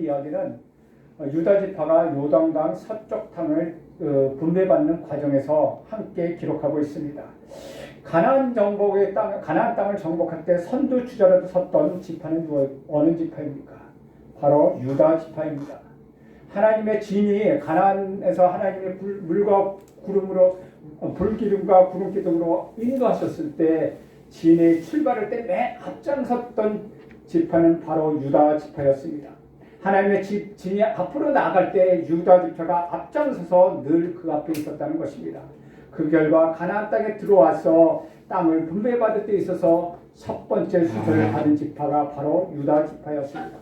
이야기는 유다 지파가 요단강 서쪽 땅을 분배받는 과정에서 함께 기록하고 있습니다. 가나안 땅을 정복할 때 선두주자로 섰던 지파는 어느 지파입니까? 바로 유다 지파입니다. 하나님의 진이 가나안에서 하나님의 불기둥과 구름 기둥으로 인도하셨을 때 진의 출발할 때 맨 앞장섰던 지파는 바로 유다 지파였습니다. 하나님의 진이 앞으로 나아갈 때 유다 지파가 앞장서서 늘 그 앞에 있었다는 것입니다. 그 결과 가나안 땅에 들어와서 땅을 분배받을 때 있어서 첫 번째 수절을 받은 지파가 바로 유다 지파였습니다.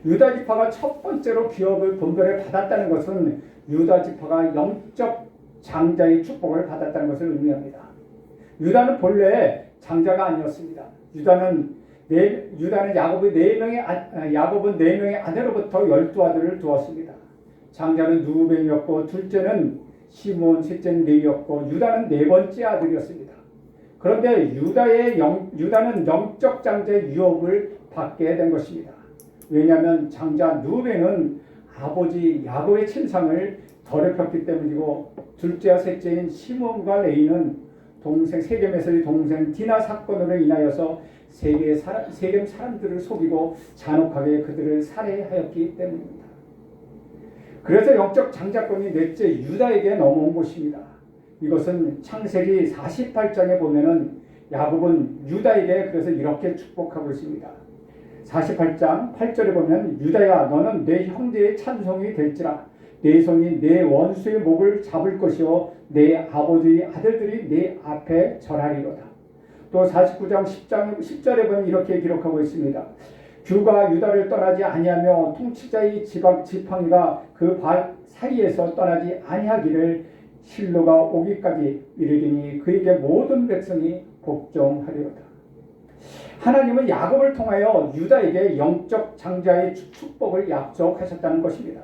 유다 지파가 첫 번째로 기업을 분배를 받았다는 것은 유다 지파가 영적 장자의 축복을 받았다는 것을 의미합니다. 유다는 본래 장자가 아니었습니다. 유다는 야곱은 네 명의 아내로부터 12아들을 두었습니다. 장자는 누벤이었고 둘째는 시몬, 셋째는 레위였고 유다는 네 번째 아들이었습니다. 그런데 유다는 영적 장자의 유업을 받게 된 것입니다. 왜냐하면 장자 누벤은 아버지 야곱의 친상을 더럽혔기 때문이고 둘째와 셋째인 시몬과 레위는 세겜에서의 동생 디나 사건으로 인하여서 세겜 사람들을 속이고 잔혹하게 그들을 살해하였기 때문입니다. 그래서 영적 장자권이 넷째 유다에게 넘어온 것입니다. 이것은 창세기 48장에 보면은 야곱은 유다에게 그래서 이렇게 축복하고 있습니다. 48장 8절에 보면 유다야 너는 내 형제의 찬송이 될지라 내 손이 내 원수의 목을 잡을 것이요 내 아버지의 아들들이 내 앞에 절하리로다. 또 49장 10절에 보면 이렇게 기록하고 있습니다. 규가 유다를 떠나지 아니하며 통치자의 지팡이가 그 발 사이에서 떠나지 아니하기를 실로가 오기까지 이르리니 그에게 모든 백성이 복종하리로다. 하나님은 야곱을 통하여 유다에게 영적 장자의 축복을 약속하셨다는 것입니다.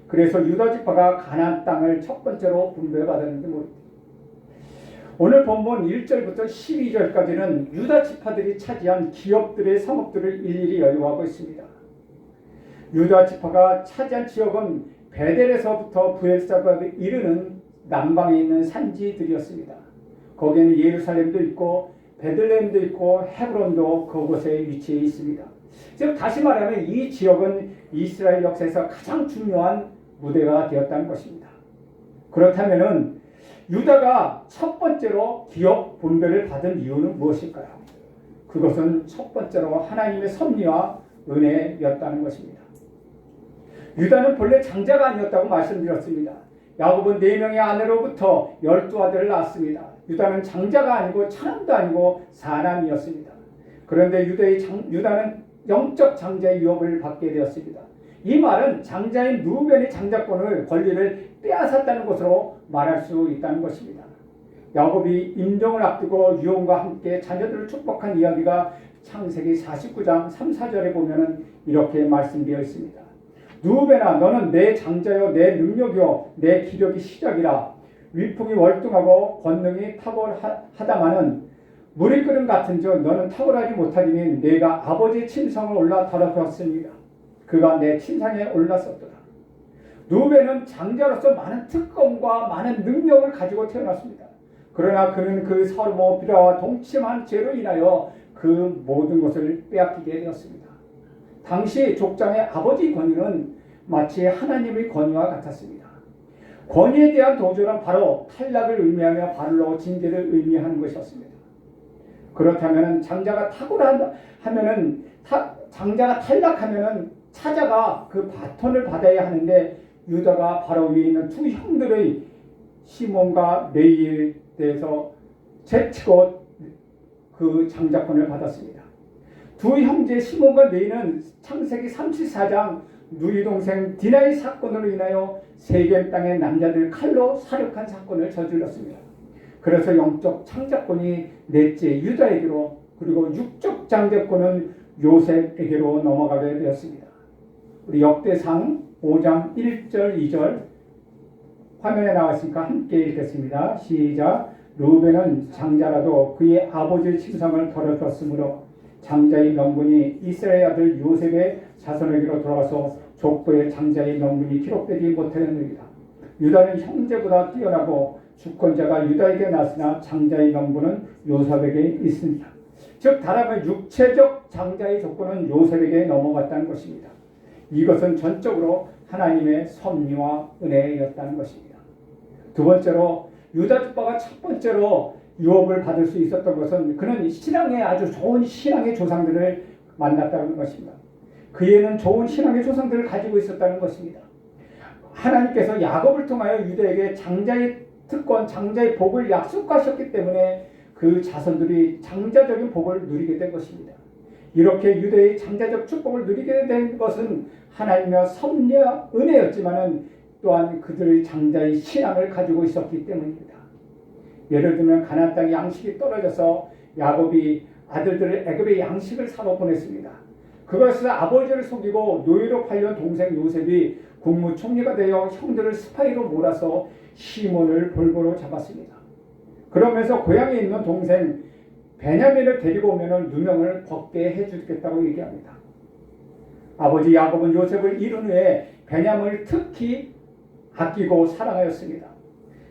그래서 유다 지파가 가나안 땅을 첫 번째로 분배받았는지 모릅니다. 오늘 본문 1절부터 12절까지는 유다 지파들이 차지한 기업들의 성읍들을 일일이 연구하고 있습니다. 유다 지파가 차지한 지역은 베델에서부터 브엘사바에 이르는 남방에 있는 산지들이었습니다. 거기에는 예루살렘도 있고 베들레헴도 있고 헤브론도 그곳에 위치해 있습니다. 즉 다시 말하면 이 지역은 이스라엘 역사에서 가장 중요한 무대가 되었다는 것입니다. 그렇다면은 유다가 첫 번째로 기업 분배를 받은 이유는 무엇일까요? 그것은 첫 번째로 하나님의 섭리와 은혜였다는 것입니다. 유다는 본래 장자가 아니었다고 말씀드렸습니다. 야곱은 4명의 아내로부터 12아들을 낳았습니다. 유다는 장자가 아니고 차남도 아니고 사남이었습니다. 그런데 유다는 영적 장자의 유업을 받게 되었습니다. 이 말은 장자인 루벤의 권리를 빼앗았다는 것으로 말할 수 있다는 것입니다. 야곱이 임종을 앞두고 유언과 함께 자녀들을 축복한 이야기가 창세기 49장 3, 4절에 보면 이렇게 말씀되어 있습니다. 루벤아 너는 내 장자요 내 능력이요 내 기력이 시작이라 위풍이 월등하고 권능이 탁월하다마는 물이 끓음 같은즉 너는 탁월하지 못하리니 내가 아버지의 친성을 올라 더럽혔습니다. 그가 내 친상에 올랐었더라. 루벤은 장자로서 많은 특권과 많은 능력을 가지고 태어났습니다. 그러나 그는 그 서모 비라와 동침한 죄로 인하여 그 모든 것을 빼앗기게 되었습니다. 당시 족장의 아버지 권위는 마치 하나님의 권위와 같았습니다. 권위에 대한 도전은 바로 탈락을 의미하며 발로 징계를 의미하는 것이었습니다. 그렇다면 장자가 탈락하면은 차자가 그 바톤을 받아야 하는데 유다가 바로 위에 있는 두 형들의 시몬과 레위에 대해서 제치고 그 장자권을 받았습니다. 두 형제 시몬과 레위는 창세기 34장 누이 동생 디나의 사건으로 인하여 세겜 땅의 남자들 칼로 사륙한 사건을 저질렀습니다. 그래서 영적 장자권이 넷째 유다에게로 그리고 육적 장자권은 요셉에게로 넘어가게 되었습니다. 우리 역대상 5장 1절 2절 화면에 나왔으니까 함께 읽겠습니다. 시작. 루벤은 장자라도 그의 아버지의 친상을 더럽혔으므로 장자의 명분이 이스라엘 아들 요셉의 자손에게로 돌아가서 족보의 장자의 명분이 기록되지 못하였느니라. 유다는 형제보다 뛰어나고 주권자가 유다에게 났으나 장자의 명분은 요셉에게 있습니다. 즉 다름은 육체적 장자의 조건은 요셉에게 넘어갔다는 것입니다. 이것은 전적으로 하나님의 섭리와 은혜였다는 것입니다. 두 번째로 유다 지파가 첫 번째로 유업을 받을 수 있었던 것은 그는 신앙의 아주 좋은 신앙의 조상들을 만났다는 것입니다. 그에는 좋은 신앙의 조상들을 가지고 있었다는 것입니다. 하나님께서 야곱을 통하여 유다에게 장자의 특권, 장자의 복을 약속하셨기 때문에 그 자손들이 장자적인 복을 누리게 된 것입니다. 이렇게 유다의 장자적 축복을 누리게 된 것은 하나님의 섭리와 은혜였지만은 또한 그들의 장자의 신앙을 가지고 있었기 때문입니다. 예를 들면 가나안 땅에 양식이 떨어져서 야곱이 아들들을 애굽에 양식을 사러 보냈습니다. 그것을 아버지를 속이고 노예로 팔려 동생 요셉이 국무총리가 되어 형들을 스파이로 몰아서 시몬을 볼모로 잡았습니다. 그러면서 고향에 있는 동생 베냐민을 데리고 오면 누명을 벗게 해주겠다고 얘기합니다. 아버지 야곱은 요셉을 이룬 후에 베냐민을 특히 아끼고 사랑하였습니다.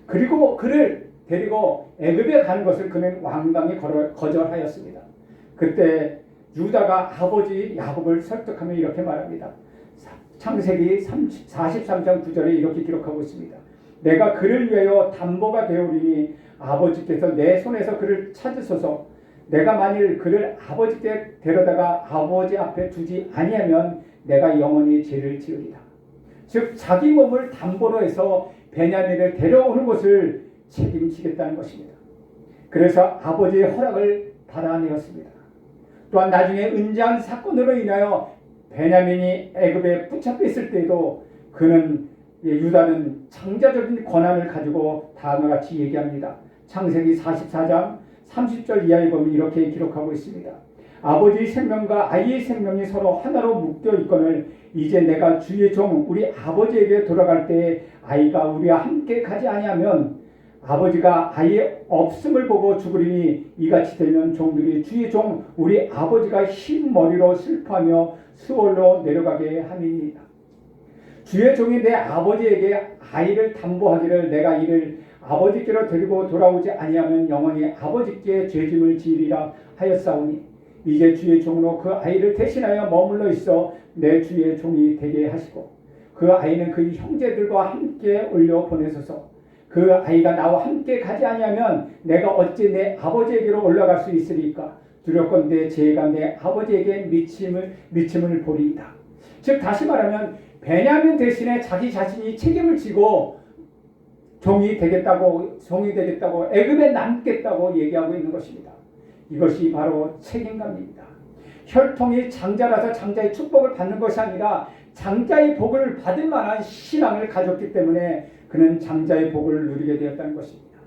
그리고 그를 데리고 애굽에 가는 것을 그는 완강히 거절하였습니다. 그때 유다가 아버지 야곱을 설득하며 이렇게 말합니다. 창세기 43장 9절에 이렇게 기록하고 있습니다. 내가 그를 위하여 담보가 되오리니 아버지께서 내 손에서 그를 찾으소서. 내가 만일 그를 아버지께 데려다가 아버지 앞에 두지 아니하면 내가 영원히 죄를 지으리라. 즉 자기 몸을 담보로 해서 베냐민을 데려오는 것을 책임지겠다는 것입니다. 그래서 아버지의 허락을 받아내었습니다. 또한 나중에 은자한 사건으로 인하여 베냐민이 애굽에 붙잡혀 있을 때에도 그는 유다는 장자적인 권한을 가지고 다음과 같이 얘기합니다. 창세기 44장 30절 이하에 보면 이렇게 기록하고 있습니다. 아버지의 생명과 아이의 생명이 서로 하나로 묶여 있거늘 이제 내가 주의 종 우리 아버지에게 돌아갈 때에 아이가 우리와 함께 가지 아니하면 아버지가 아이의 없음을 보고 죽으리니 이같이 되면 종들이 주의 종 우리 아버지가 흰 머리로 슬퍼하며 수월로 내려가게 함이니이다. 주의 종이 내 아버지에게 아이를 담보하기를 내가 이를 아버지께로 데리고 돌아오지 아니하면 영원히 아버지께 죄짐을 지으리라 하였사오니 이제 주의 종으로 그 아이를 대신하여 머물러 있어 내 주의 종이 되게 하시고 그 아이는 그의 형제들과 함께 올려 보내소서. 그 아이가 나와 함께 가지 아니하면 내가 어찌 내 아버지에게로 올라갈 수 있으리까? 두렵건대 제가 내 아버지에게 미침을 보리이다. 즉 다시 말하면 베냐민 대신에 자기 자신이 책임을 지고 종이 되겠다고 애굽에 남겠다고 얘기하고 있는 것입니다. 이것이 바로 책임감입니다. 혈통이 장자라서 장자의 축복을 받는 것이 아니라 장자의 복을 받을 만한 신앙을 가졌기 때문에 그는 장자의 복을 누리게 되었다는 것입니다.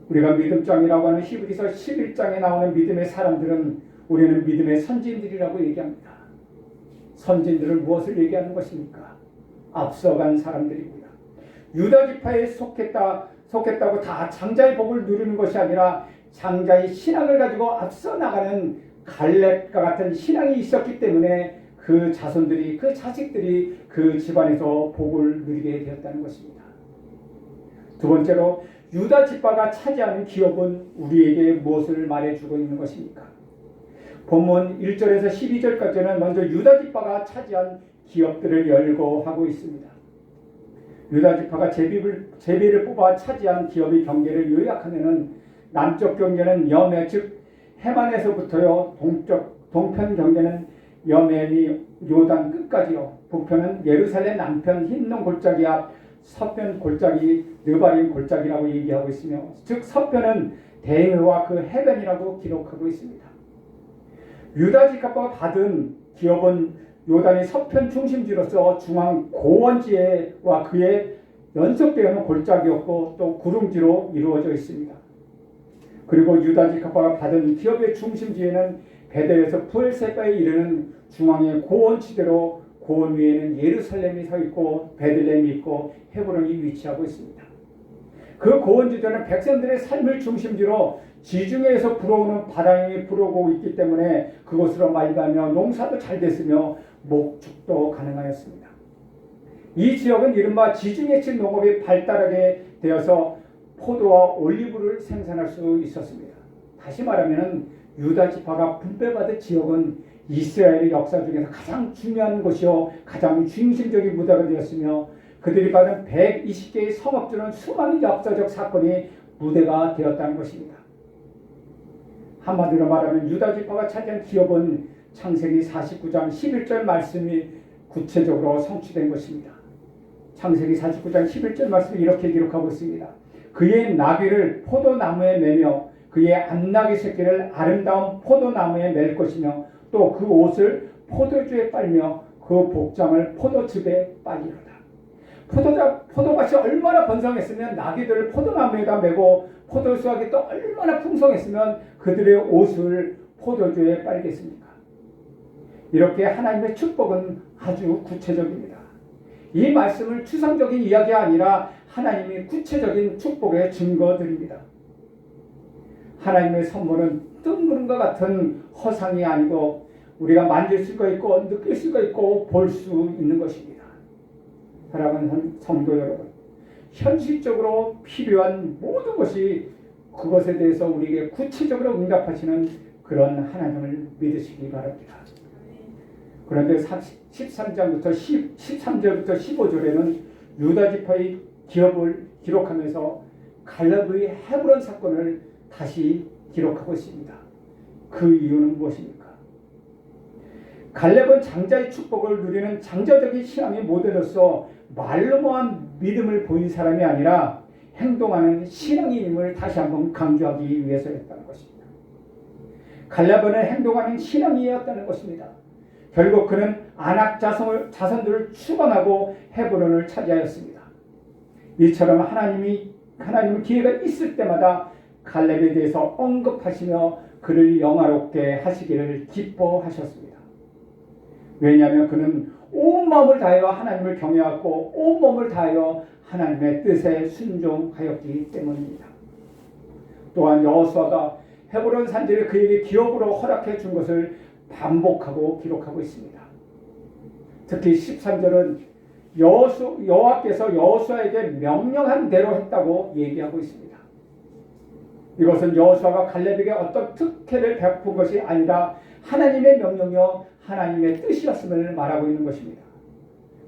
우리가 믿음장이라고 하는 히브리서 11장에 나오는 믿음의 사람들은 우리는 믿음의 선진들이라고 얘기합니다. 선진들은 무엇을 얘기하는 것입니까? 앞서간 사람들입니다. 유다 지파에 속했다고 다 장자의 복을 누리는 것이 아니라 장자의 신앙을 가지고 앞서 나가는 갈렙과 같은 신앙이 있었기 때문에 그 자손들이 그 자식들이 그 집안에서 복을 누리게 되었다는 것입니다. 두 번째로 유다 지파가 차지하는 기업은 우리에게 무엇을 말해주고 있는 것입니까? 본문 1절에서 12절까지는 먼저 유다 지파가 차지한 기업들을 열거하고 있습니다. 유다 지파가 제비를 뽑아 차지한 기업의 경계를 요약하면은 남쪽 경계는 여매 즉 해만에서부터요 동편 경계는 여맨이 요단 끝까지요 북편은 예루살렘 남편 흰놈 골짜기 앞 서편 골짜기 느바림 골짜기라고 얘기하고 있으며 즉 서편은 대회와 그 해변이라고 기록하고 있습니다. 유다 지파가 받은 기업은 요단의 서편 중심지로서 중앙 고원지와 그에 연속되어 골짜기였고 또 구름지로 이루어져 있습니다. 그리고 유다 지파가 받은 기업의 중심지에는 베델에서 부엘세바에 이르는 중앙의 고원지대로 고원 위에는 예루살렘이 서 있고 베들레헴이 있고 헤브론이 위치하고 있습니다. 그 고원지대는 백성들의 삶을 중심지로 지중해에서 불어오는 바람이 불어오고 있기 때문에 그곳으로 말미암아 농사도 잘 됐으며 목축도 가능하였습니다. 이 지역은 이른바 지중해질 농업이 발달하게 되어서 포도와 올리브를 생산할 수 있었습니다. 다시 말하면 유다 지파가 분배받은 지역은 이스라엘의 역사 중에서 가장 중요한 곳이요 가장 중심적인 무대가 되었으며 그들이 받은 120개의 성읍들은 수많은 역사적 사건이 무대가 되었다는 것입니다. 한마디로 말하면 유다 지파가 차지한 기업은 창세기 49장 11절 말씀이 구체적으로 성취된 것입니다. 창세기 49장 11절 말씀이 이렇게 기록하고 있습니다. 그의 나귀를 포도나무에 매며 그의 암나귀 새끼를 아름다운 포도나무에 맬 것이며 또 그 옷을 포도주에 빨며 그 복장을 포도즙에 빨리로다. 포도밭이 얼마나 번성했으면 나귀들을 포도나무에다 메고 포도수확이 또 얼마나 풍성했으면 그들의 옷을 포도주에 빨겠습니까? 이렇게 하나님의 축복은 아주 구체적입니다. 이 말씀을 추상적인 이야기가 아니라 하나님이 구체적인 축복의 증거들입니다. 하나님의 선물은 뜬구름과 같은 허상이 아니고 우리가 만질 수가 있고 느낄 수가 있고 볼 수 있는 것입니다. 사랑하는 성도 여러분, 현실적으로 필요한 모든 것이 그것에 대해서 우리에게 구체적으로 응답하시는 그런 하나님을 믿으시기 바랍니다. 그런데 13절부터 15절에는 유다 지파의 기업을 기록하면서 갈렙의 헤브론 사건을 다시 기록하고 있습니다. 그 이유는 무엇입니까? 갈렙은 장자의 축복을 누리는 장자적인 신앙의 모델로서 말로만 믿음을 보인 사람이 아니라 행동하는 신앙인임을 다시 한번 강조하기 위해서였다는 것입니다. 갈렙은 행동하는 신앙이었다는 것입니다. 결국 그는 아낙 자손들을 추방하고 헤브론을 차지하였습니다. 이처럼 하나님은 기회가 있을 때마다 갈렙에 대해서 언급하시며 그를 영화롭게 하시기를 기뻐하셨습니다. 왜냐하면 그는 온 마음을 다하여 하나님을 경외하고 온 몸을 다하여 하나님의 뜻에 순종하였기 때문입니다. 또한 여호수아가 헤브론 산지를 그에게 기업으로 허락해 준 것을 반복하고 기록하고 있습니다. 특히 13절은 여호와께서 여호수아에게 명령한 대로 했다고 얘기하고 있습니다. 이것은 여호수아가 갈렙에게 어떤 특혜를 베푼 것이 아니라 하나님의 명령이요 하나님의 뜻이었음을 말하고 있는 것입니다.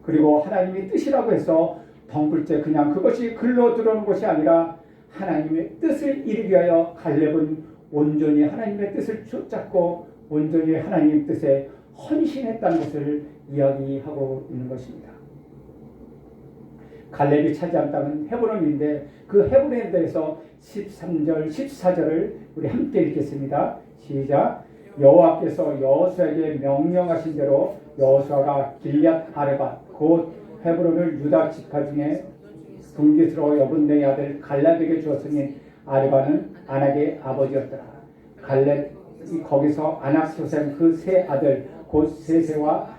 그리고 하나님의 뜻이라고 해서 덩굴째 그냥 그것이 글로 들어오는 것이 아니라 하나님의 뜻을 이루기 위하여 갈렙은 온전히 하나님의 뜻을 쫓았고 온전히 하나님의 뜻에 헌신했다는 것을 이야기하고 있는 것입니다. 갈렙이 차지한 땅은 헤브론인데 그 헤브론에 대해서 13절, 14절을 우리 함께 읽겠습니다. 시작. 여호와께서 여호수아에게 명령하신 대로 여호수아가 길앗 아르밧 곧 헤브론을 유다 지파 중에 분깃으로 여분 네 아들 갈렙에게 주었으니 아르밧은 아낙의 아버지였더라. 갈렙이 거기서 아낙 소생 그 세 아들 곧 세세와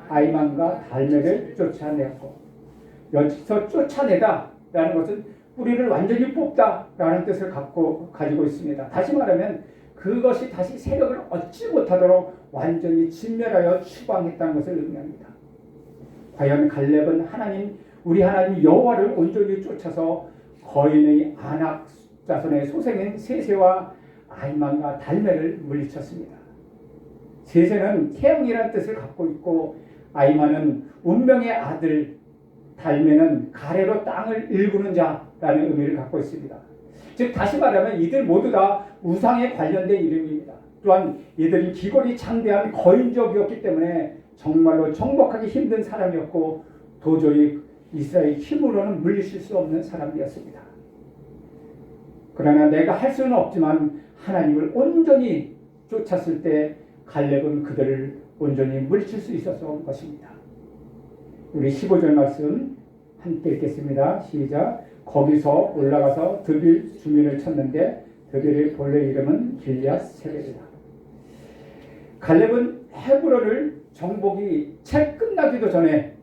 아이만과 달메를 쫓아내었고, 여기서 쫓아내다라는 것은 뿌리를 완전히 뽑다라는 뜻을 가지고 있습니다. 다시 말하면 그것이 다시 세력을 얻지 못하도록 완전히 진멸하여 추방했다는 것을 의미합니다. 과연 갈렙은 우리 하나님 여호와를 온전히 쫓아서 거인의 아낙 자손의 소생인 세세와 아이만과 달메를 물리쳤습니다. 세세는 태양이라는 뜻을 갖고 있고 아이만은 운명의 아들, 달메는 가래로 땅을 일구는 자라는 의미를 갖고 있습니다. 즉 다시 말하면 이들 모두 다 우상에 관련된 이름입니다. 또한 이들이 기골이 장대한 거인족이었기 때문에 정말로 정복하기 힘든 사람이었고 도저히 이스라엘 힘으로는 물리칠 수 없는 사람이었습니다. 그러나 내가 할 수는 없지만 하나님을 온전히 쫓았을 때 갈렙은 그들을 온전히 물리칠 수 있었던 것입니다. 우리 15절 말씀 함께 읽겠습니다. 시작. 거기서 올라가서 드빌 주민을 쳤는데 드빌의 본래 이름은 길앗 세벨이다. 갈렙은 헤브론을 정복이 채 끝나기도 전에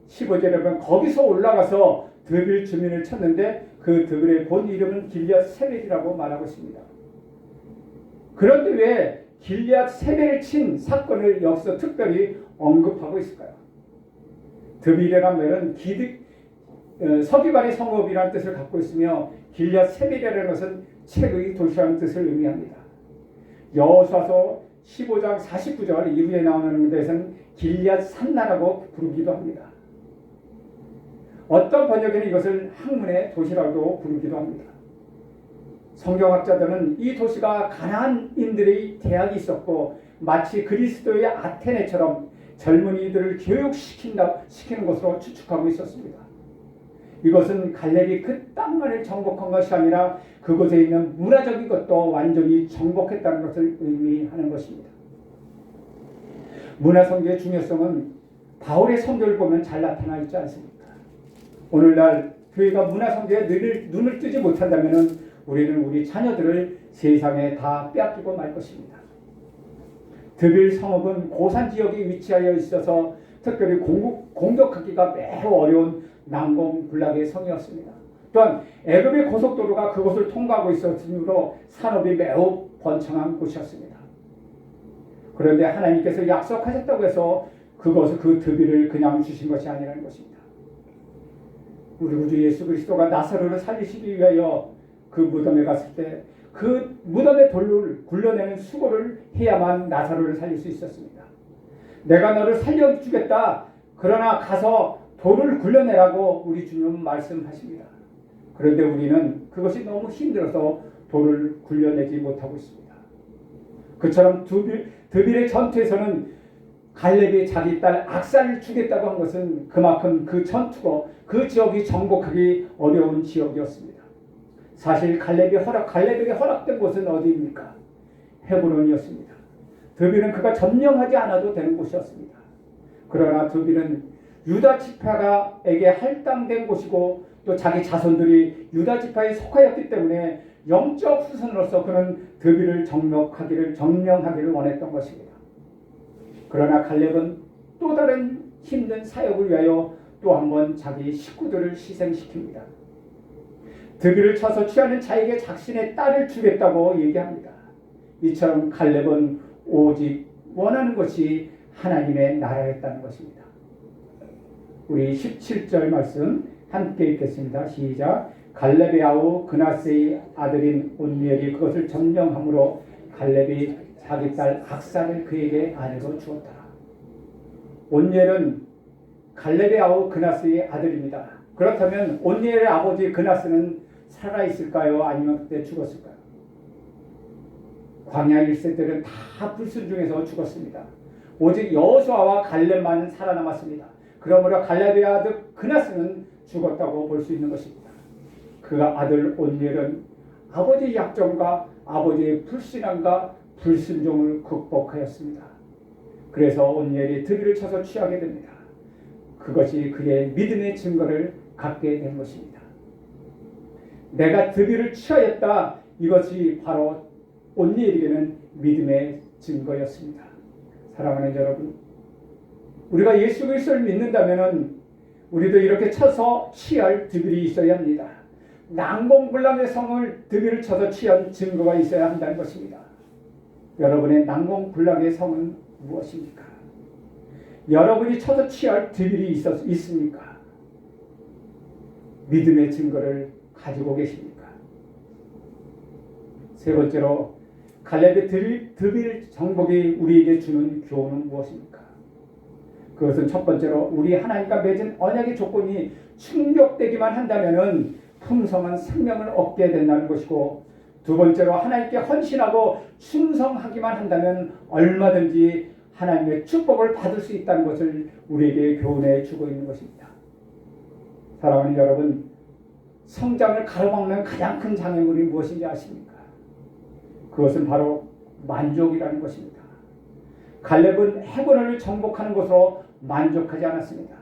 15절에 보면 거기서 올라가서 드빌 주민을 쳤는데 그 드빌의 본 이름은 길앗 세벨이라고 말하고 있습니다. 그런데 왜 길앗 세벨을 친 사건을 여기서 특별히 언급하고 있을까요? 드빌이란 말은 서기관의 성읍이라는 뜻을 갖고 있으며 길앗 세빌이라는 것은 책의 도시라는 뜻을 의미합니다. 여호수아서 15장 49절 이후에 나오는 데서는 길앗 산나라고 부르기도 합니다. 어떤 번역에는 이것을 학문의 도시라고 부르기도 합니다. 성경학자들은 이 도시가 가나안인들의 대학이 있었고 마치 그리스도의 아테네처럼 젊은이들을 교육시키는 것으로 추측하고 있었습니다. 이것은 갈렙이 그 땅만을 정복한 것이 아니라 그곳에 있는 문화적인 것도 완전히 정복했다는 것을 의미하는 것입니다. 문화선교의 중요성은 바울의 선교를 보면 잘 나타나 있지 않습니까? 오늘날 교회가 문화선교에 눈을 뜨지 못한다면 우리는 우리 자녀들을 세상에 다 빼앗기고 말 것입니다. 드빌 성읍은 고산 지역에 위치하여 있어서 특별히 공격하기가 매우 어려운 난공불락의 성이었습니다. 또한 애굽의 고속도로가 그곳을 통과하고 있었으므로 산업이 매우 번창한 곳이었습니다. 그런데 하나님께서 약속하셨다고 해서 그 드빌을 그냥 주신 것이 아니라는 것입니다. 우리 구주 예수 그리스도가 나사로를 살리시기 위하여 그 무덤에 갔을 때 그 무덤의 돌을 굴려내는 수고를 해야만 나사로를 살릴 수 있었습니다. 내가 너를 살려주겠다. 그러나 가서 돌을 굴려내라고 우리 주님은 말씀하십니다. 그런데 우리는 그것이 너무 힘들어서 돌을 굴려내지 못하고 있습니다. 그처럼 드빌의 전투에서는 갈렙이 자기 딸 악사를 주겠다고 한 것은 그만큼 그 전투고 그 지역이 정복하기 어려운 지역이었습니다. 사실 갈렙에게 허락된 곳은 어디입니까? 헤브론이었습니다. 드빌은 그가 점령하지 않아도 되는 곳이었습니다. 그러나 드빌은 유다 지파에게 할당된 곳이고 또 자기 자손들이 유다 지파에 속하였기 때문에 영적 후손으로서 그는 드빌을 점령하기를 원했던 것입니다. 그러나 갈렙은 또 다른 힘든 사역을 위하여 또 한 번 자기 식구들을 희생시킵니다. 드빌을 쳐서 취하는 자에게 자신의 딸을 주겠다고 얘기합니다. 이처럼 갈렙은 오직 원하는 것이 하나님의 나라였다는 것입니다. 우리 17절 말씀 함께 읽겠습니다. 시작. 갈렙의 아우 그나스의 아들인 온니엘이 그것을 점령함으로 갈렙이 자기 딸 악사를 그에게 아내로 주었더라. 온니엘은 갈렙의 아우 그나스의 아들입니다. 그렇다면 온니엘의 아버지 그나스는 살아있을까요? 아니면 그때 죽었을까요? 광야 1세 때는 다 불순종해서 죽었습니다. 오직 여호수아와 갈렙만 살아남았습니다. 그러므로 갈렙의 아들 그나스는 죽었다고 볼 수 있는 것입니다. 그가 아들 온니엘은 아버지의 약점과 아버지의 불신앙과 불순종을 극복하였습니다. 그래서 온니엘이 드빌을 쳐서 취하게 됩니다. 그것이 그의 믿음의 증거를 갖게 된 것입니다. 내가 드빌을 취하였다. 이것이 바로 온니엘에게는 믿음의 증거였습니다. 사랑하는 여러분, 우리가 예수 그리스도를 믿는다면 우리도 이렇게 쳐서 취할 드빌이 있어야 합니다. 난공불락의 성을 드빌을 쳐서 취한 증거가 있어야 한다는 것입니다. 여러분의 난공불락의 성은 무엇입니까? 여러분이 쳐서 취할 드빌이 있습니까? 믿음의 증거를 가지고 계십니까? 세 번째로 갈렙의 드빌 정복이 우리에게 주는 교훈은 무엇입니까? 그것은 첫 번째로 우리 하나님과 맺은 언약의 조건이 충족되기만 한다면 풍성한 생명을 얻게 된다는 것이고, 두 번째로 하나님께 헌신하고 충성하기만 한다면 얼마든지 하나님의 축복을 받을 수 있다는 것을 우리에게 교훈해 주고 있는 것입니다. 사랑하는 여러분, 성장을 가로막는 가장 큰 장애물이 무엇인지 아십니까? 그것은 바로 만족이라는 것입니다. 갈렙은 헤브론을 정복하는 것으로 만족하지 않았습니다.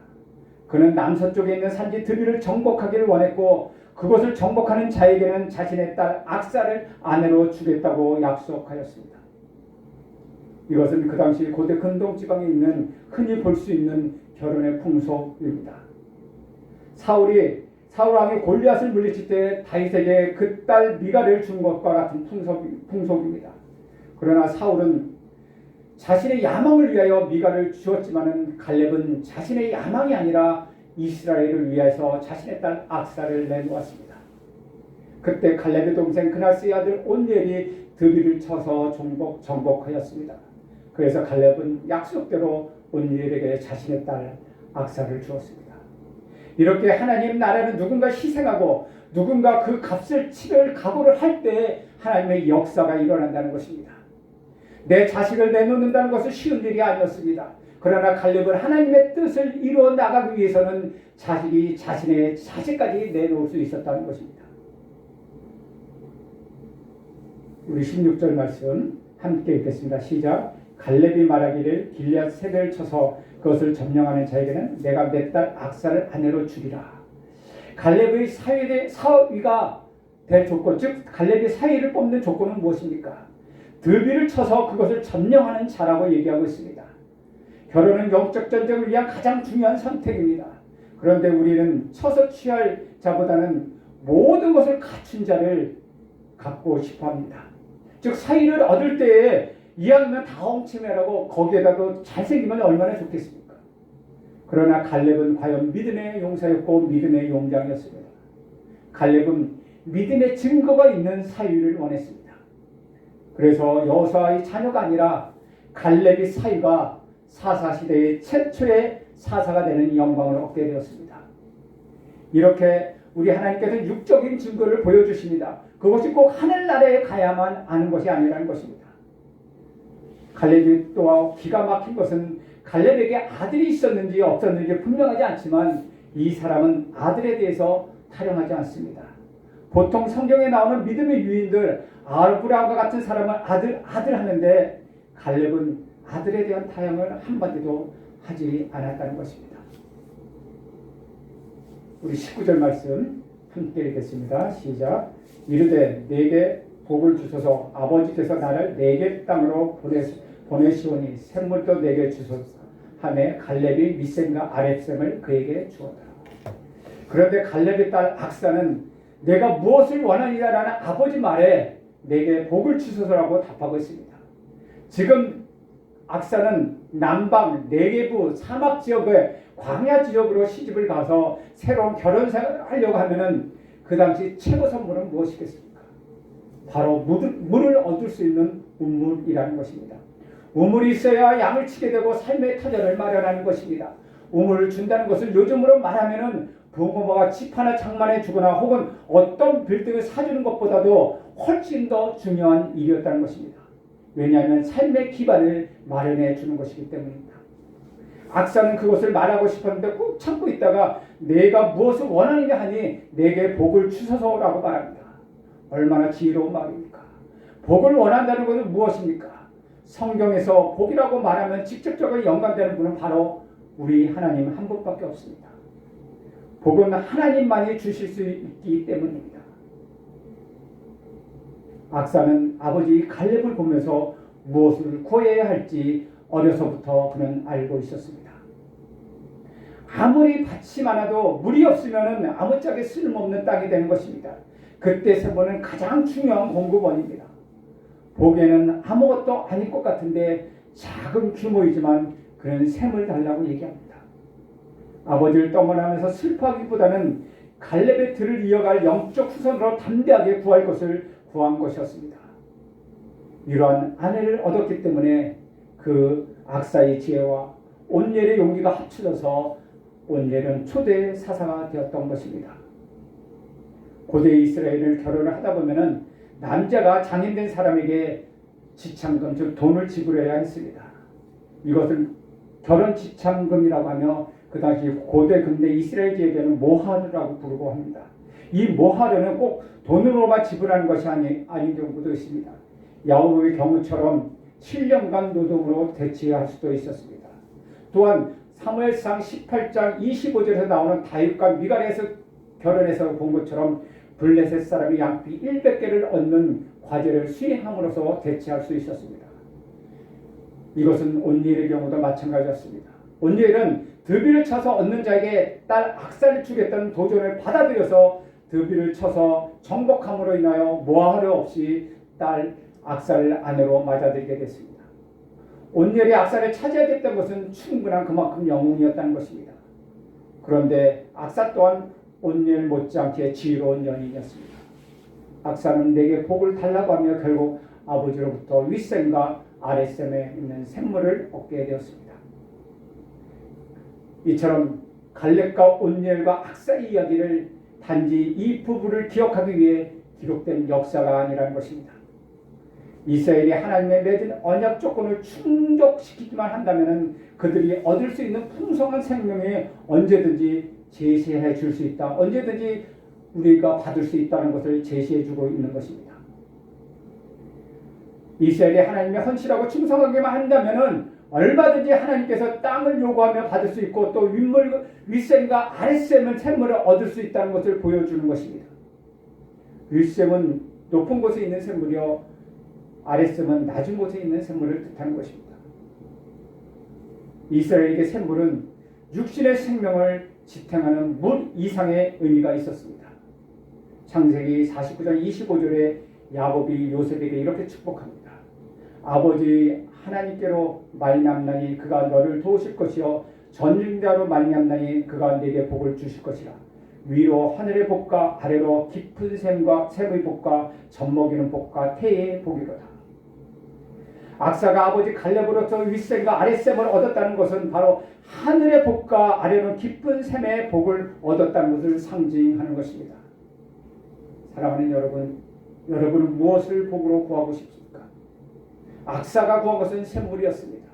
그는 남서쪽에 있는 산지 드빌을 정복하기를 원했고 그것을 정복하는 자에게는 자신의 딸 악사를 아내로 주겠다고 약속하였습니다. 이것은 그 당시 고대 근동지방에 있는 흔히 볼 수 있는 결혼의 풍속입니다. 사울 왕이 골리앗을 물리칠 때 다윗에게 그 딸 미갈을 준 것과 같은 풍속입니다. 그러나 사울은 자신의 야망을 위하여 미갈을 주었지만은 갈렙은 자신의 야망이 아니라 이스라엘을 위해서 자신의 딸 악사를 내놓았습니다. 그때 갈렙의 동생 그나스의 아들 온니엘이 드비를 쳐서 정복하였습니다. 그래서 갈렙은 약속대로 온니엘에게 자신의 딸 악사를 주었습니다. 이렇게 하나님 나라는 누군가 희생하고 누군가 그 값을 치를 각오를 할 때 하나님의 역사가 일어난다는 것입니다. 내 자식을 내놓는다는 것은 쉬운 일이 아니었습니다. 그러나 갈렙은 하나님의 뜻을 이루어 나가기 위해서는 자식이 자신의 자식까지 내놓을 수 있었다는 것입니다. 우리 16절 말씀 함께 읽겠습니다. 시작. 갈렙이 말하기를 길앗 세대를 쳐서 그것을 점령하는 자에게는 내가 내 딸 악사를 아내로 주리라. 갈렙의 사위가 될 조건, 즉 갈렙이 사위를 뽑는 조건은 무엇입니까? 드비를 쳐서 그것을 점령하는 자라고 얘기하고 있습니다. 결혼은 영적 전쟁을 위한 가장 중요한 선택입니다. 그런데 우리는 쳐서 취할 자보다는 모든 것을 갖춘 자를 갖고 싶어합니다. 즉 사위를 얻을 때에 이왕이면 다홍치매라고 거기에다가 잘생기면 얼마나 좋겠습니까? 그러나 갈렙은 과연 믿음의 용사였고 믿음의 용장이었습니다. 갈렙은 믿음의 증거가 있는 사위를 원했습니다. 그래서 여호수아의 자녀가 아니라 갈렙의 사위가 사사시대의 최초의 사사가 되는 영광을 얻게 되었습니다. 이렇게 우리 하나님께서 육적인 증거를 보여주십니다. 그것이 꼭 하늘나라에 가야만 아는 것이 아니라는 것입니다. 갈렙이 또 기가 막힌 것은 갈렙에게 아들이 있었는지 없었는지 분명하지 않지만 이 사람은 아들에 대해서 타령하지 않습니다. 보통 성경에 나오는 믿음의 유인들 아브라함과 같은 사람은 아들 하는데 갈렙은 아들에 대한 타령을 한마디도 하지 않았다는 것입니다. 우리 19절 말씀 함께 읽겠습니다. 시작. 이르되 내게 복을 주소서 아버지께서 나를 내게 땅으로 보내시오니 샘물도 내게 주소서 하매 갈렙이 미셈과 아랫셈을 그에게 주었더라. 그런데 갈렙의 딸 악사는 내가 무엇을 원하니라라는 아버지 말에 내게 복을 주소서라고 답하고 있습니다. 지금 악사는 남방 네게부 사막 지역의 광야 지역으로 시집을 가서 새로운 결혼생활을 하려고 하면은 그 당시 최고 선물은 무엇이겠습니까? 바로 물을 얻을 수 있는 우물이라는 것입니다. 우물이 있어야 양을 치게 되고 삶의 터전을 마련하는 것입니다. 우물을 준다는 것은 요즘으로 말하면은 부모가 집 하나 장만해 주거나 혹은 어떤 빌딩을 사주는 것보다도 훨씬 더 중요한 일이었다는 것입니다. 왜냐하면 삶의 기반을 마련해 주는 것이기 때문입니다. 악사는 그것을 말하고 싶었는데 꾹 참고 있다가 내가 무엇을 원하느냐 하니 내게 복을 주소서라고 말합니다. 얼마나 지혜로운 말입니까? 복을 원한다는 것은 무엇입니까? 성경에서 복이라고 말하면 직접적으로 연관되는 분은 바로 우리 하나님 한 분밖에 없습니다. 복은 하나님만이 주실 수 있기 때문입니다. 악사는 아버지 갈렙을 보면서 무엇을 구해야 할지 어려서부터 그는 알고 있었습니다. 아무리 밭이 많아도 물이 없으면 아무짝에 쓸모없는 땅이 되는 것입니다. 그때 샘물은 가장 중요한 공급원입니다. 보기에는 아무것도 아닐 것 같은데 작은 규모이지만 그는 샘을 달라고 얘기합니다. 아버지를 떠나면서 슬퍼하기보다는 갈렙의 들을 이어갈 영적 후손으로 담대하게 구할 것을 구한 것이었습니다. 이러한 아내를 얻었기 때문에 그 악사의 지혜와 온니엘의 용기가 합쳐져서 온니엘은 초대 사사가 되었던 것입니다. 고대 이스라엘을 결혼을 하다 보면은 남자가 장인된 사람에게 지참금, 즉 돈을 지불해야 했습니다. 이것을 결혼 지참금이라고 하며 그 당시 고대 근대 이스라엘 지역에는 모하르라고 부르고 합니다. 이 모하르는 꼭 돈으로만 지불하는 것이 아닌 경우도 있습니다. 야곱의 경우처럼 7년간 노동으로 대체할 수도 있었습니다. 또한 사무엘상 18장 25절에서 나오는 다윗과 미갈에서 결혼해서 본 것처럼 블레셋 사람이 양피 100개를 얻는 과제를 수행함으로써 대체할 수 있었습니다. 이것은 온니엘의 경우도 마찬가지였습니다. 온니엘은 드비를 쳐서 얻는 자에게 딸 악사를 주겠다는 도전을 받아들여서 드비를 쳐서 정복함으로 인하여 모하르 없이 딸 악사를 아내로 맞아들게 됐습니다. 온열이 악사를 차지하겠다는 것은 충분한 그만큼 영웅이었다는 것입니다. 그런데 악사 또한 온열 못지않게 지혜로운 연인이었습니다. 악사는 내게 복을 달라고 하며 결국 아버지로부터 윗셈과 아랫셈에 있는 샘물을 얻게 되었습니다. 이처럼 갈렙과 온열과 악사의 이야기를 단지 이 부부를 기억하기 위해 기록된 역사가 아니라는 것입니다. 이스라엘이 하나님의 맺은 언약 조건을 충족시키기만 한다면 그들이 얻을 수 있는 풍성한 생명이 언제든지 제시해 줄 수 있다. 언제든지 우리가 받을 수 있다는 것을 제시해 주고 있는 것입니다. 이스라엘이 하나님의 헌신하고 충성하기만 한다면 얼마든지 하나님께서 땅을 요구하며 받을 수 있고 또 윗셈과 아랫셈은 샘물을 얻을 수 있다는 것을 보여주는 것입니다. 윗셈은 높은 곳에 있는 샘물이요 아랫셈은 낮은 곳에 있는 샘물을 뜻하는 것입니다. 이스라엘에게 샘물은 육신의 생명을 지탱하는 물 이상의 의미가 있었습니다. 창세기 49장 25절에 야곱이 요셉에게 이렇게 축복합니다. 아버지 하나님께로 말미암나니 그가 너를 도우실 것이요 전능자로 말미암나니 그가 내게 복을 주실 것이라. 위로 하늘의 복과 아래로 깊은 샘의 복과 젖먹이는 복과 태의 복이로다. 악사가 아버지 갈렙으로부터 윗셈과 아랫셈을 얻었다는 것은 바로 하늘의 복과 아래로 깊은 샘의 복을 얻었다는 것을 상징하는 것입니다. 사랑하는 여러분, 여러분은 무엇을 복으로 구하고 싶습니까? 악사가 구한 것은 샘물이었습니다.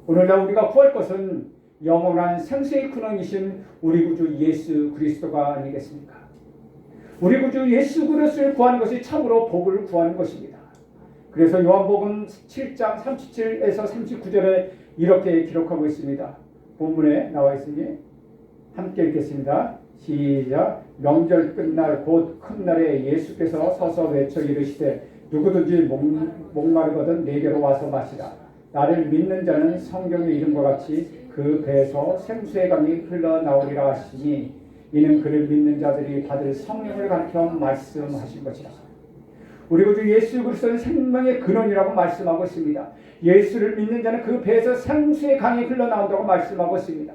오늘날 우리가 구할 것은 영원한 생수의 근원이신 우리 구주 예수 그리스도가 아니겠습니까? 우리 구주 예수 그리스도를 구하는 것이 참으로 복을 구하는 것입니다. 그래서 요한복음 7장 37에서 39절에 이렇게 기록하고 있습니다. 본문에 나와 있으니 함께 읽겠습니다. 시작. 명절 끝날 곧 큰 날에 예수께서 서서 외쳐 이르시되 누구든지 목마르거든 내게로 와서 마시라. 나를 믿는 자는 성경에 이른 것 같이 그 배에서 생수의 강이 흘러나오리라 하시니 이는 그를 믿는 자들이 받을 성령을 가르쳐 말씀하신 것이라. 우리 구주 예수 그리스도는 생명의 근원이라고 말씀하고 있습니다. 예수를 믿는 자는 그 배에서 생수의 강이 흘러나온다고 말씀하고 있습니다.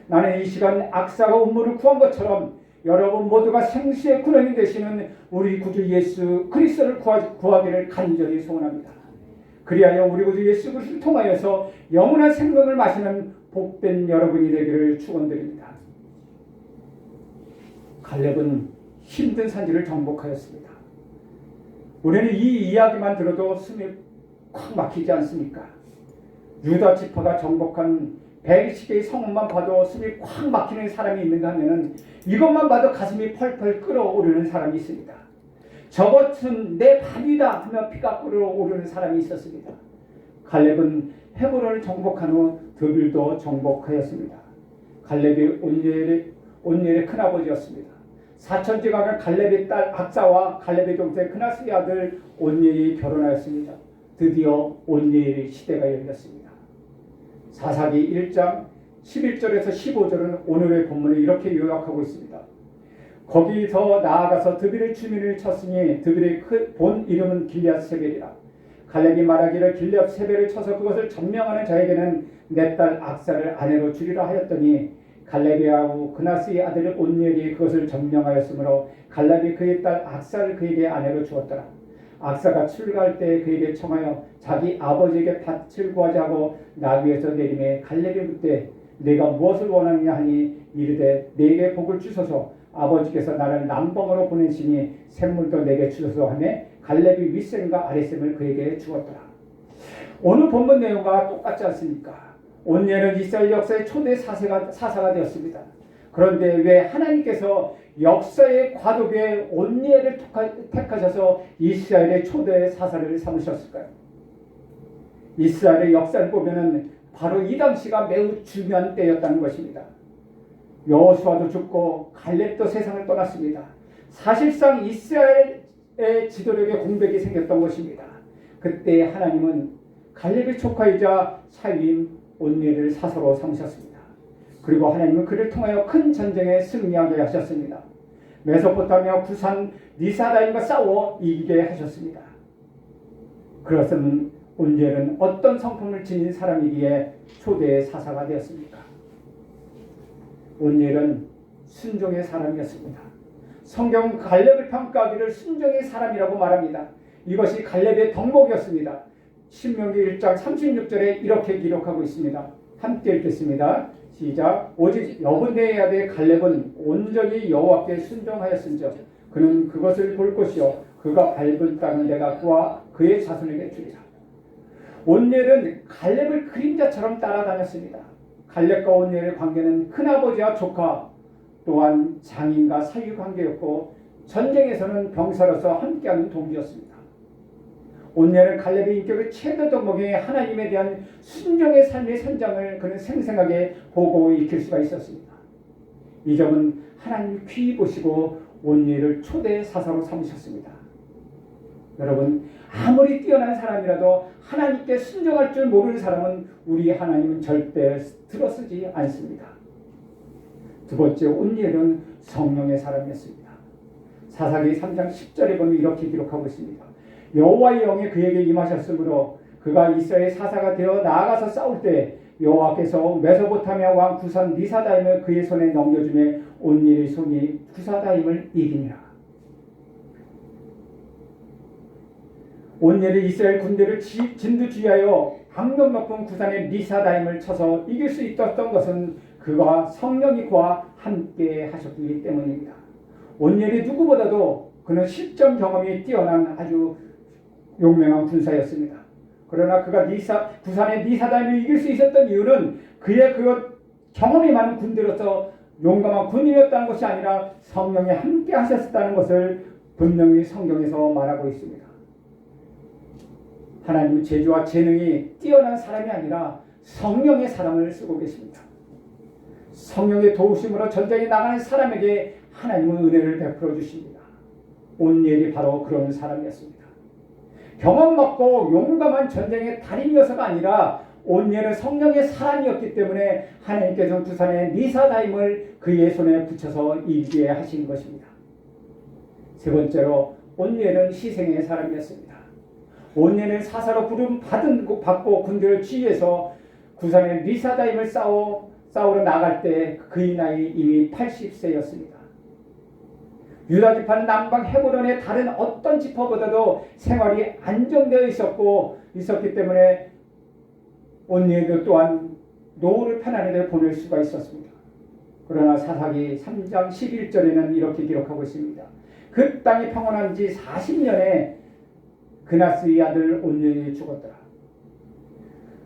나는 이 시간 악사가 운물을 구한 것처럼 여러분 모두가 생수의 근원이 되시는 우리 구주 예수 그리스도를 구하기를 간절히 소원합니다. 그리하여 우리 구주 예수 그리스도를 통하여서 영원한 생명을 마시는 복된 여러분이 되기를 축원드립니다. 갈렙은 힘든 산지를 정복하였습니다. 우리는 이 이야기만 들어도 숨이 콱 막히지 않습니까? 유다 지파가 정복한 120개의 성읍만 봐도 숨이 콱 막히는 사람이 있는가 하면은 이것만 봐도 가슴이 펄펄 끓어오르는 사람이 있습니다. 저것은 내 밥이다 하며 피가 끓어오르는 사람이 있었습니다. 갈렙은 헤브론을 정복한 후 드빌도 정복하였습니다. 갈렙이 온니엘의 큰아버지였습니다. 사천지각은 갈렙의 딸 악사와 갈렙의 동생 그나스의 아들 온니엘이 결혼하였습니다. 드디어 온니엘의 시대가 열렸습니다. 사사기 1장 11절에서 15절은 오늘의 본문을 이렇게 요약하고 있습니다. 거기서 나아가서 드빌의 주민을 쳤으니 드빌의 본 이름은 길앗 세벨이라. 갈렙이 말하기를 길앗 세벨을 쳐서 그것을 점령하는 자에게는 내 딸 악사를 아내로 주리라 하였더니 갈렙의 아우 그나스의 아들 온니엘이 그것을 점령하였으므로 갈렙이 그의 딸 악사를 그에게 아내로 주었더라. 악사가 출가할 때 그에게 청하여 자기 아버지에게 밭을 구하자 하고 나귀에서 내림에 갈렙이 묻되 내가 무엇을 원하느냐 하니 이르되 내게 복을 주소서 아버지께서 나를 남방으로 보내시니 샘물도 내게 주소서 하매 갈렙이 윗셈과 아랫셈을 그에게 주었더라. 오늘 본문 내용과 똑같지 않습니까? 온니엘은 이스라엘 역사의 초대 사사가 되었습니다. 그런데 왜 하나님께서 역사의 과도기에 온니엘을 택하셔서 이스라엘의 초대 사사를 삼으셨을까요? 이스라엘의 역사를 보면은 바로 이 당시가 매우 중요한 때였다는 것입니다. 여호수아도 죽고 갈렙도 세상을 떠났습니다. 사실상 이스라엘의 지도력에 공백이 생겼던 것입니다. 그때 하나님은 갈렙의 조카이자 사위인 온니엘을 사사로 삼으셨습니다. 그리고 하나님은 그를 통하여 큰 전쟁에 승리하게 하셨습니다. 메소포타미아 구산 니사라임과 싸워 이기게 하셨습니다. 그것은 온니엘은 어떤 성품을 지닌 사람이기에 초대의 사사가 되었습니까? 온니엘은 순종의 사람이었습니다. 성경 갈렙을 평가하기를 순종의 사람이라고 말합니다. 이것이 갈렙의 덕목이었습니다. 신명기 1장 36절에 이렇게 기록하고 있습니다. 함께 읽겠습니다. 시작. 오직 여분대야대 갈렙은 온전히 여호와께 순종하였은즉 그는 그것을 볼 것이요 그가 밟은 땅은 내가 그와 그의 자손에게 주리라. 온니엘은 갈렙을 그림자처럼 따라다녔습니다. 갈렙과 온니엘의 관계는 큰아버지와 조카 또한 장인과 사위 관계였고 전쟁에서는 병사로서 함께하는 동지였습니다. 온니엘은 갈렙의 인격의 최대 덕목에 하나님에 대한 순종의 삶의 선장을 그는 생생하게 보고 익힐 수가 있었습니다. 이 점은 하나님이 귀히 보시고 온니엘을 초대 사사로 삼으셨습니다. 여러분, 아무리 뛰어난 사람이라도 하나님께 순종할 줄 모르는 사람은 우리 하나님은 절대 들어쓰지 않습니다. 두 번째, 온니엘은 성령의 사람이었습니다. 사사기 3장 10절에 보면 이렇게 기록하고 있습니다. 여호와의 영이 그에게 임하셨으므로 그가 이스라엘 사사가 되어 나아가서 싸울 때 여호와께서 메소포타미아 왕 구산 리사다임을 그의 손에 넘겨주매 온니엘의 손이 구사다임을 이기니라. 온니엘이 이스라엘 군대를 진두지휘하여 악명 높은 구산의 리사다임을 쳐서 이길 수 있었던 것은 그가 성령이 그와 함께 하셨기 때문입니다. 온니엘이 누구보다도 그는 실전 경험이 뛰어난 아주 용맹한 군사였습니다. 그러나 그가 구산의 리사다임을 이길 수 있었던 이유는 그의 그 경험이 많은 군대로서 용감한 군인이었다는 것이 아니라 성령이 함께 하셨다는 것을 분명히 성경에서 말하고 있습니다. 하나님은 재주와 재능이 뛰어난 사람이 아니라 성령의 사람을 쓰고 계십니다. 성령의 도우심으로 전쟁에 나가는 사람에게 하나님은 은혜를 베풀어 주십니다. 온니엘이 바로 그런 사람이었습니다. 경험 많고 용감한 전쟁의 달인이어서가 아니라 온니엘은 성령의 사람이었기 때문에 하나님께서는 구산의 리사다임을 그의 손에 붙여서 이기게 하신 것입니다. 세 번째로 온니엘은 희생의 사람이었습니다. 온니엘은 사사로 부름 받고 군대를 지휘해서 구산의 리사다임을 싸우러 나갈 때 그의 나이 이미 80세였습니다. 유다 지파는 남방 헤브론의 다른 어떤 지파보다도 생활이 안정되어 있었기 때문에 온니엘도 또한 노후를 편안하게 보낼 수가 있었습니다. 그러나 사사기 3장 11절에는 이렇게 기록하고 있습니다. 그 땅이 평온한 지 40년에 그나스의 아들 온니엘이 죽었더라.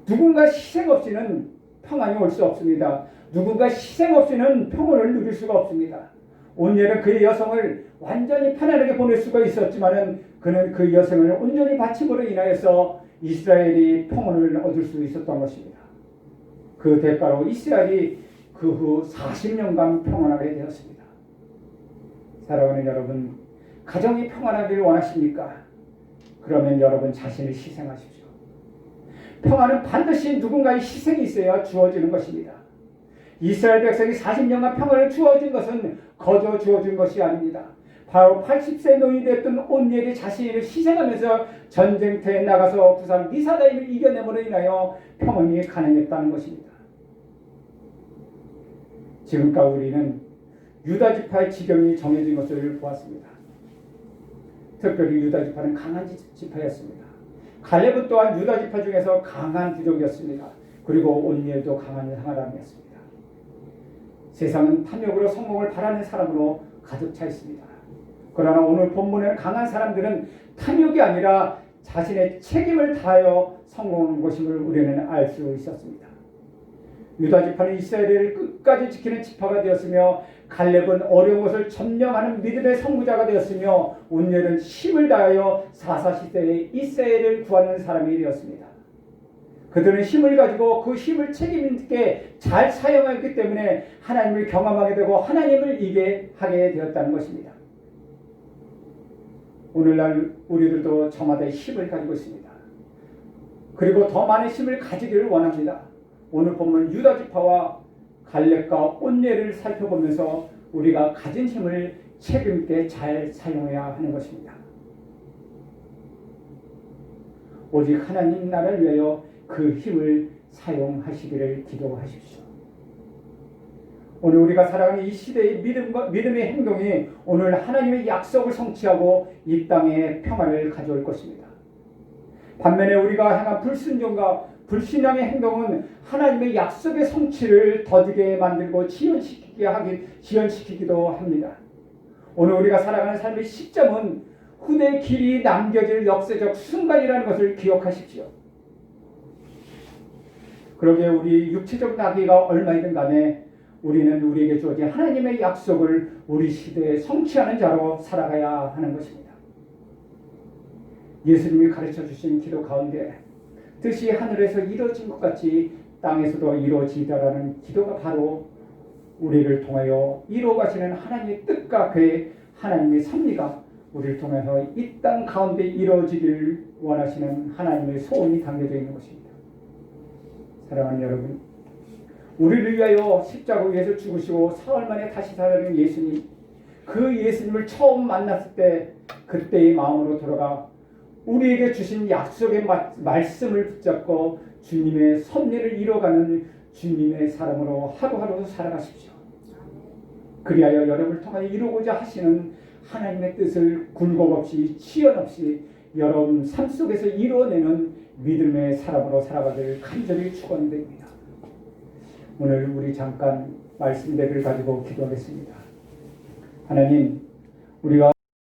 누군가 희생 없이는 평안이 올 수 없습니다. 누군가 희생 없이는 평온을 누릴 수가 없습니다. 온니엘은 그의 여성을 완전히 편안하게 보낼 수가 있었지만은 그는 그 여성을 온전히 바침으로 인하여서 이스라엘이 평온을 얻을 수 있었던 것입니다. 그 대가로 이스라엘이 그 후 40년간 평안하게 되었습니다. 사랑하는 여러분, 가정이 평안하기를 원하십니까? 그러면 여러분 자신을 희생하십시오. 평안은 반드시 누군가의 희생이 있어야 주어지는 것입니다. 이스라엘 백성이 40년간 평안을 주어진 것은 거저 주어진 것이 아닙니다. 바로 80세 노인이 됐던 온니엘이 자신을 희생하면서 전쟁터에 나가서 구산 리사다임을 이겨냄으로 인하여 평안이 가능했다는 것입니다. 지금까지 우리는 유다 지파의 지경이 정해진 것을 보았습니다. 특별히 유다 지파는 강한 지파였습니다. 갈렙은 또한 유다 지파 중에서 강한 부족이었습니다. 그리고 온니엘도 강한 사람이었습니다. 세상은 탐욕으로 성공을 바라는 사람으로 가득 차 있습니다. 그러나 오늘 본문에는 강한 사람들은 탐욕이 아니라 자신의 책임을 다하여 성공한 것임을 우리는 알 수 있었습니다. 유다 지파는 이스라엘을 끝까지 지키는 지파가 되었으며 갈렙은 어려운 것을 점령하는 믿음의 선구자가 되었으며 온니엘은 힘을 다하여 사사 시대에 이스라엘을 구하는 사람이 되었습니다. 그들은 힘을 가지고 그 힘을 책임 있게 잘 사용하기 때문에 하나님을 경험하게 되고 하나님을 이기게 하게 되었다는 것입니다. 오늘날 우리들도 저마다 힘을 가지고 있습니다. 그리고 더 많은 힘을 가지기를 원합니다. 오늘 본문 유다 지파와 갈렙과 온니엘을 살펴보면서 우리가 가진 힘을 책임 있게 잘 사용해야 하는 것입니다. 오직 하나님 나라를 위하여 그 힘을 사용하시기를 기도하십시오. 오늘 우리가 살아가는 이 시대의 믿음의 행동이 오늘 하나님의 약속을 성취하고 이 땅에 평화를 가져올 것입니다. 반면에 우리가 향한 불순종과 불신앙의 행동은 하나님의 약속의 성취를 더디게 만들고 지연시키기도 합니다. 오늘 우리가 살아가는 삶의 시점은 후대 길이 남겨질 역사적 순간이라는 것을 기억하십시오. 그러기에 우리 육체적 나이가 얼마이든 간에 우리는 우리에게 주어진 하나님의 약속을 우리 시대에 성취하는 자로 살아가야 하는 것입니다. 예수님이 가르쳐 주신 기도 가운데 뜻이 하늘에서 이루어진 것 같이 땅에서도 이루어지다라는 기도가 바로 우리를 통하여 이루어가시는 하나님의 뜻과 그의 하나님의 섭리가 우리를 통해서 이 땅 가운데 이루어지기를 원하시는 하나님의 소원이 담겨져 있는 것입니다. 사랑하는 여러분, 우리를 위하여 십자가 위에서 죽으시고 사흘 만에 다시 살아나신 예수님, 그 예수님을 처음 만났을 때 그때의 마음으로 돌아가 우리에게 주신 약속의 말씀을 붙잡고 주님의 섭리를 이뤄가는 주님의 사람으로 하루하루 살아가십시오. 그리하여 여러분을 통하여 이루고자 하시는 하나님의 뜻을 굴곡 없이 치연 없이 여러분 삶 속에서 이루어내는 믿음의 사람으로 살아가기를 간절히 축원드립니다. 오늘 우리 잠깐 말씀대를 가지고 기도하겠습니다. 하나님, 우리가